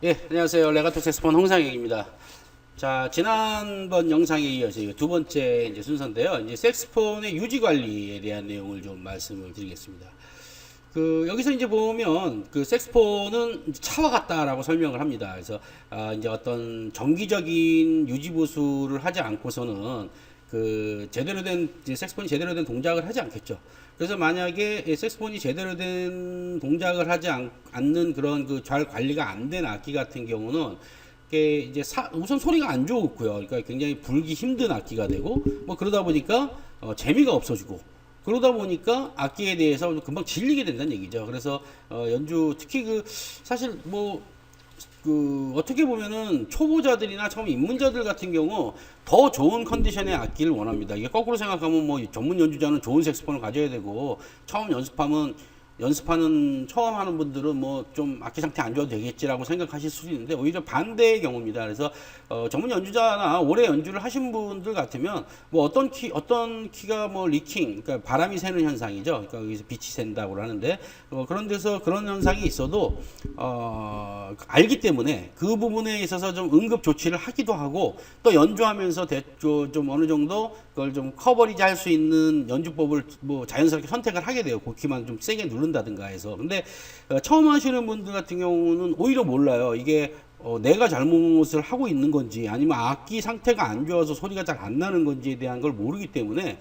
예, 안녕하세요. 레가토 색스폰 홍상혁입니다. 자, 지난번 영상에 이어서 두 번째 이제 순서인데요. 이제 색스폰의 유지 관리에 대한 내용을 좀 말씀을 드리겠습니다. 여기서 이제 보면 색스폰은 차와 같다라고 설명을 합니다. 그래서 이제 어떤 정기적인 유지 보수를 하지 않고서는 제대로 된 이제 색스폰이 제대로 된 동작을 하지 않겠죠. 그래서 만약에 색스폰이 제대로 된 동작을 하지 않는 그런 잘 관리가 안 된 악기 같은 경우는 이게 이제 우선 소리가 안 좋고요. 그러니까 굉장히 불기 힘든 악기가 되고 뭐 그러다 보니까 재미가 없어지고 그러다 보니까 악기에 대해서 금방 질리게 된다는 얘기죠. 그래서 연주 특히 사실 어떻게 보면은 초보자들이나 처음 입문자들 같은 경우 더 좋은 컨디션의 악기를 원합니다. 이게 거꾸로 생각하면 뭐 전문 연주자는 좋은 색스폰을 가져야 되고 처음 연습하는 처음 하는 분들은 뭐 좀 악기 상태 안 좋아도 되겠지라고 생각하실 수도 있는데 오히려 반대의 경우입니다. 그래서 전문 연주자나 오래 연주를 하신 분들 같으면 뭐 어떤 키가 뭐 리킹, 그러니까 바람이 새는 현상이죠. 그러니까 여기서 빛이 샌다고 하는데 그런 데서 그런 현상이 있어도 알기 때문에 그 부분에 있어서 좀 응급 조치를 하기도 하고 또 연주하면서 좀 어느 정도 그걸 좀 커버리지 할 수 있는 연주법을 뭐 자연스럽게 선택을 하게 돼요. 고키만 좀 세게 누른다든가 해서. 근데 처음 하시는 분들 같은 경우는 오히려 몰라요. 이게 내가 잘못을 하고 있는 건지 아니면 악기 상태가 안 좋아서 소리가 잘 안 나는 건지에 대한 걸 모르기 때문에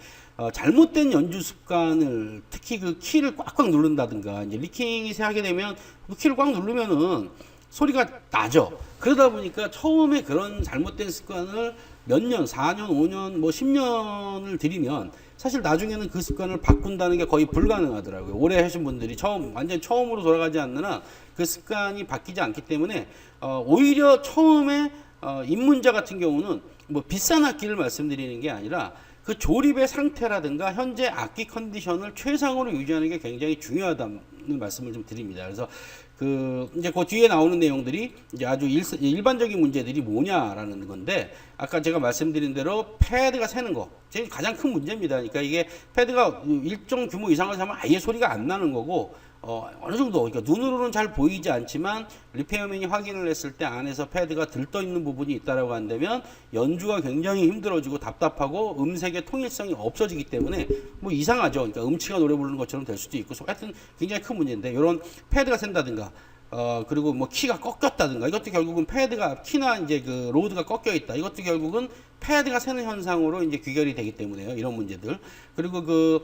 잘못된 연주 습관을 특히 키를 꽉꽉 누른다든가 이제 리킹이 하게 되면 키를 꽉 누르면은 소리가 나죠. 그러다 보니까 처음에 그런 잘못된 습관을 몇 년, 4년, 5년, 뭐 10년을 들이면 사실 나중에는 그 습관을 바꾼다는 게 거의 불가능하더라고요. 오래 하신 분들이 완전 처음으로 돌아가지 않는 한 그 습관이 바뀌지 않기 때문에 오히려 처음에 입문자 같은 경우는 뭐 비싼 악기를 말씀드리는 게 아니라 그 조립의 상태라든가 현재 악기 컨디션을 최상으로 유지하는 게 굉장히 중요하다는 말씀을 좀 드립니다. 그래서 이제 그 뒤에 나오는 내용들이 이제 아주 일반적인 문제들이 뭐냐라는 건데, 아까 제가 말씀드린 대로 패드가 새는 거, 제일 가장 큰 문제입니다. 그러니까 이게 패드가 일정 규모 이상을 사면 아예 소리가 안 나는 거고, 어느 정도, 그러니까 눈으로는 잘 보이지 않지만 리페어맨이 확인을 했을 때 안에서 패드가 들떠 있는 부분이 있다라고 한다면 연주가 굉장히 힘들어지고 답답하고 음색의 통일성이 없어지기 때문에 뭐 이상하죠. 그러니까 음치가 노래 부르는 것처럼 될 수도 있고, 하여튼 굉장히 큰 문제인데, 이런 패드가 샌다든가 그리고 뭐 키가 꺾였다든가, 이것도 결국은 패드가 키나 이제 로드가 꺾여 있다, 이것도 결국은 패드가 새는 현상으로 이제 귀결이 되기 때문에요. 이런 문제들. 그리고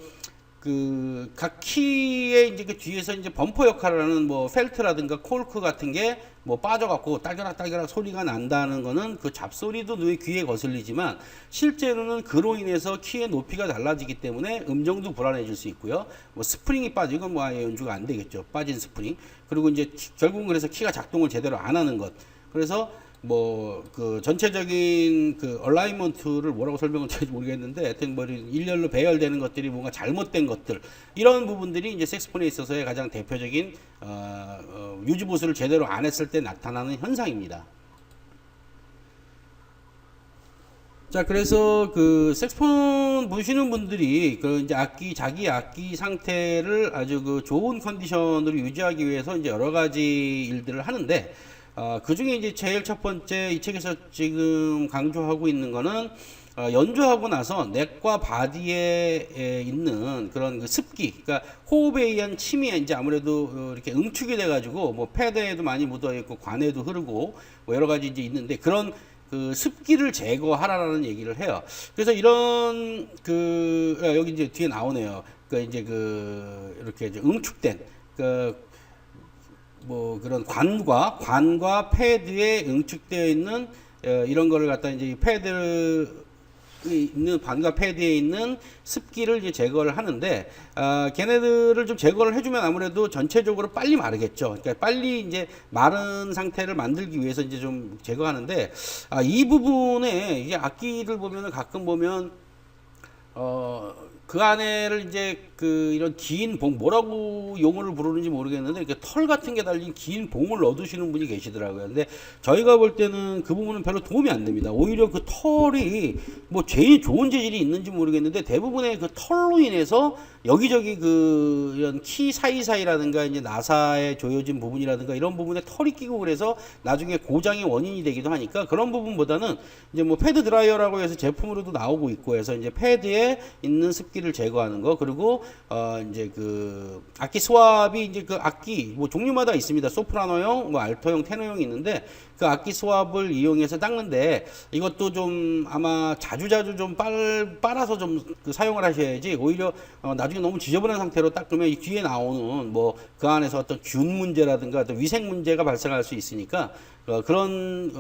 각 키의 이제 뒤에서 이제 범퍼 역할을 하는 뭐 펠트라든가 콜크 같은 게 뭐 빠져갖고 딸겨락 소리가 난다는 거는 그 잡소리도 너희 귀에 거슬리지만 실제로는 그로 인해서 키의 높이가 달라지기 때문에 음정도 불안해질 수 있고요. 뭐 스프링이 빠지건 뭐 아예 연주가 안 되겠죠. 빠진 스프링. 그리고 이제 결국은 그래서 키가 작동을 제대로 안 하는 것. 그래서 뭐 전체적인 얼라이먼트를 뭐라고 설명을 드릴지 모르겠는데, 하여튼 뭐 일렬로 배열되는 것들이 뭔가 잘못된 것들, 이런 부분들이 이제 색스폰에 있어서의 가장 대표적인 유지 보수를 제대로 안 했을 때 나타나는 현상입니다. 자, 그래서 색스폰 보시는 분들이 이제 자기 악기 상태를 아주 좋은 컨디션으로 유지하기 위해서 이제 여러 가지 일들을 하는데, 그 중에 이제 제일 첫 번째 이 책에서 지금 강조하고 있는 거는 연주하고 나서 넥과 바디에 있는 그런 습기, 그러니까 호흡에 의한 침이 이제 아무래도 이렇게 응축이 돼가지고 뭐 패드에도 많이 묻어 있고 관에도 흐르고 뭐 여러 가지 이제 있는데, 그런 습기를 제거하라라는 얘기를 해요. 그래서 이런 여기 이제 뒤에 나오네요. 이제 이렇게 이제 응축된 뭐 그런 관과 패드에 응축되어 있는 이런 거를 갖다 이제 패드에 있는 관과 패드에 있는 습기를 이제 제거를 하는데, 걔네들을 좀 제거를 해주면 아무래도 전체적으로 빨리 마르겠죠. 그러니까 빨리 이제 마른 상태를 만들기 위해서 이제 좀 제거하는데, 이 부분에 이게 악기를 보면은 가끔 보면 그 안에를 이제 그 이런 긴 봉, 뭐라고 용어를 부르는지 모르겠는데 이렇게 털 같은 게 달린 긴 봉을 넣어두시는 분이 계시더라고요. 근데 저희가 볼 때는 그 부분은 별로 도움이 안 됩니다. 오히려 그 털이 뭐 제일 좋은 재질이 있는지 모르겠는데 대부분의 그 털로 인해서 여기저기 그 이런 키 사이사이라든가 이제 나사에 조여진 부분이라든가 이런 부분에 털이 끼고 그래서 나중에 고장의 원인이 되기도 하니까 그런 부분보다는 이제 뭐 패드 드라이어라고 해서 제품으로도 나오고 있고 해서 이제 패드에 있는 습기를 제거하는 거, 그리고 이제 그 악기 스왑이 이제 그 악기 뭐 종류마다 있습니다. 소프라노형, 뭐 알토형, 테너형이 있는데 그 악기 스왑을 이용해서 닦는데 이것도 좀 아마 자주자주 좀 빨아서 좀 그 사용을 하셔야지 오히려 나중에 너무 지저분한 상태로 닦으면 이 뒤에 나오는 뭐 그 안에서 어떤 균 문제라든가 어떤 위생 문제가 발생할 수 있으니까 그런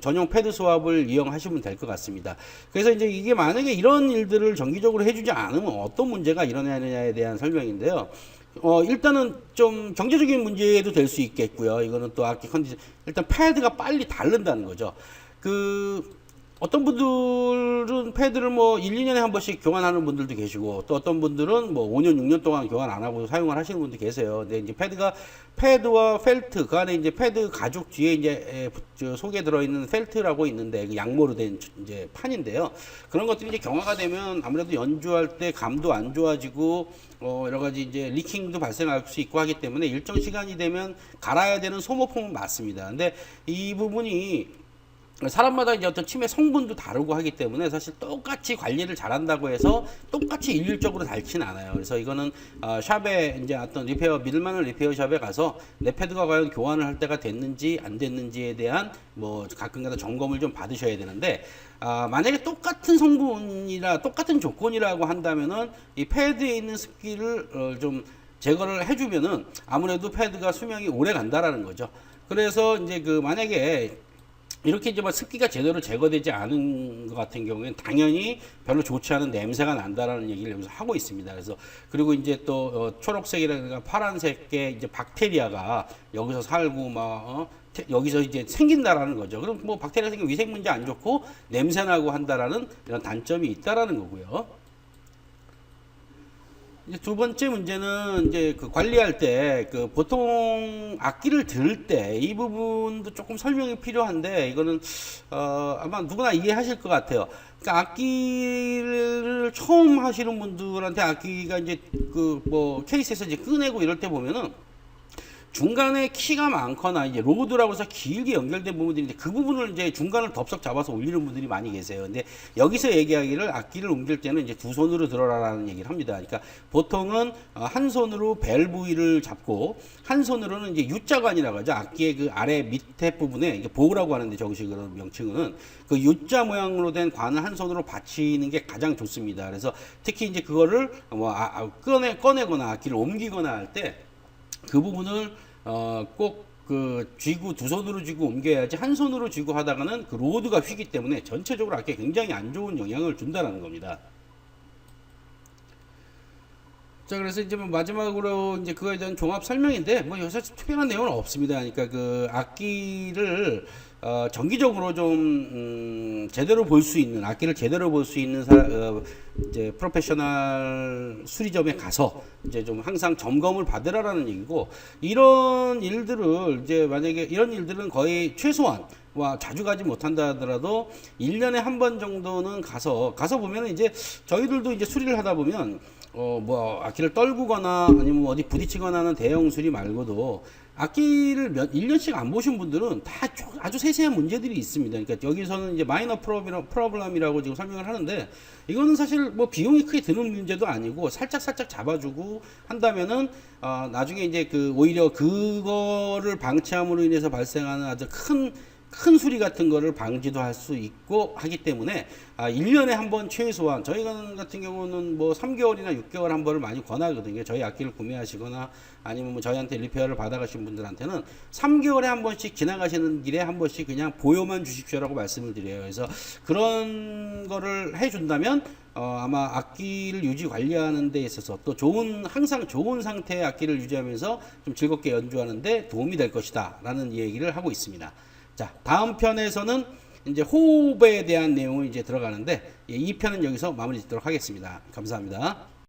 전용 패드 스왑을 이용하시면 될 것 같습니다. 그래서 이제 이게 만약에 이런 일들을 정기적으로 해주지 않으면 어떤 문제가 일어나느냐에 대한 설명인데요. 일단은 좀 경제적인 문제도 될 수 있겠고요. 이거는 또 악기 컨디션, 일단 패드가 빨리 닳는다는 거죠. 어떤 분들은 패드를 뭐 1, 2년에 한 번씩 교환하는 분들도 계시고, 또 어떤 분들은 뭐 5년, 6년 동안 교환 안 하고 사용을 하시는 분도 계세요. 근데 이제 패드와 펠트, 그 안에 이제 패드 가죽 뒤에 이제 속에 들어있는 펠트라고 있는데, 그 양모로 된 이제 판인데요. 그런 것들이 이제 경화가 되면 아무래도 연주할 때 감도 안 좋아지고, 여러 가지 이제 리킹도 발생할 수 있고 하기 때문에 일정 시간이 되면 갈아야 되는 소모품은 맞습니다. 근데 이 부분이 사람마다 이제 어떤 침의 성분도 다르고 하기 때문에 사실 똑같이 관리를 잘한다고 해서 똑같이 일률적으로 닳지는 않아요. 그래서 이거는 샵에 이제 어떤 믿을 만한 리페어 샵에 가서 내 패드가 과연 교환을 할 때가 됐는지 안 됐는지에 대한 뭐 가끔가다 점검을 좀 받으셔야 되는데, 만약에 똑같은 성분이라 똑같은 조건이라고 한다면은 이 패드에 있는 습기를 좀 제거를 해주면은 아무래도 패드가 수명이 오래 간다라는 거죠. 그래서 이제 만약에 이렇게 이제 막 습기가 제대로 제거되지 않은 것 같은 경우에는 당연히 별로 좋지 않은 냄새가 난다라는 얘기를 여기서 하고 있습니다. 그래서 그리고 이제 또 초록색이라든가 파란색의 이제 박테리아가 여기서 살고 여기서 이제 생긴다라는 거죠. 그럼 뭐 박테리아 생기면 위생 문제 안 좋고 냄새 나고 한다라는 이런 단점이 있다라는 거고요. 이제 두 번째 문제는 이제 관리할 때 보통 악기를 들을 때 이 부분도 조금 설명이 필요한데, 이거는 아마 누구나 이해하실 것 같아요. 그러니까 악기를 처음 하시는 분들한테 악기가 이제 케이스에서 이제 꺼내고 이럴 때 보면은 중간에 키가 많거나 이제 로드라고 해서 길게 연결된 부분들인데 그 부분을 이제 중간을 덥석 잡아서 올리는 분들이 많이 계세요. 근데 여기서 얘기하기를 악기를 옮길 때는 이제 두 손으로 들어라라는 얘기를 합니다. 그러니까 보통은 한 손으로 벨 부위를 잡고 한 손으로는 이제 U자관이라고 하죠. 악기의 그 아래 밑에 부분에 이게 보우라고 하는데 정식으로 명칭은 그 U자 모양으로 된 관을 한 손으로 받치는 게 가장 좋습니다. 그래서 특히 이제 그거를 꺼내거나 악기를 옮기거나 할 때 그 부분을 꼭 쥐고 두 손으로 쥐고 옮겨야지, 한 손으로 쥐고 하다가는 그 로드가 휘기 때문에 전체적으로 악기에 굉장히 안 좋은 영향을 준다는 겁니다. 자, 그래서 이제 마지막으로 이제 그거에 대한 종합 설명인데 여기서 특별한 내용은 없습니다. 그러니까 악기를 정기적으로 좀 제대로 볼 수 있는, 악기를 제대로 볼 수 있는 이제 프로페셔널 수리점에 가서 이제 좀 항상 점검을 받으라라는 얘기고, 이런 일들을 이제 만약에 이런 일들은 거의 최소한 자주 가지 못한다 하더라도 1년에 한 번 정도는 가서 보면 이제 저희들도 이제 수리를 하다 보면 악기를 떨구거나 아니면 어디 부딪히거나 하는 대형 수리 말고도 악기를 1년씩 안 보신 분들은 다 아주 세세한 문제들이 있습니다. 그러니까 여기서는 이제 마이너 프로블럼이라고 지금 설명을 하는데, 이거는 사실 비용이 크게 드는 문제도 아니고 살짝 잡아주고 한다면은 나중에 이제 오히려 그거를 방치함으로 인해서 발생하는 아주 큰 수리 같은 거를 방지도 할 수 있고 하기 때문에 1년에 한 번 최소한, 저희 같은 경우는 3개월이나 6개월 한 번을 많이 권하거든요. 저희 악기를 구매하시거나 아니면 저희한테 리페어를 받아가신 분들한테는 3개월에 한 번씩 지나가시는 길에 한 번씩 그냥 보여만 주십시오라고 말씀을 드려요. 그래서 그런 거를 해준다면 아마 악기를 유지 관리하는 데 있어서 또 항상 좋은 상태의 악기를 유지하면서 좀 즐겁게 연주하는 데 도움이 될 것이다 라는 얘기를 하고 있습니다. 자, 다음 편에서는 이제 호흡에 대한 내용을 이제 들어가는데 예, 2편은 여기서 마무리 짓도록 하겠습니다. 감사합니다.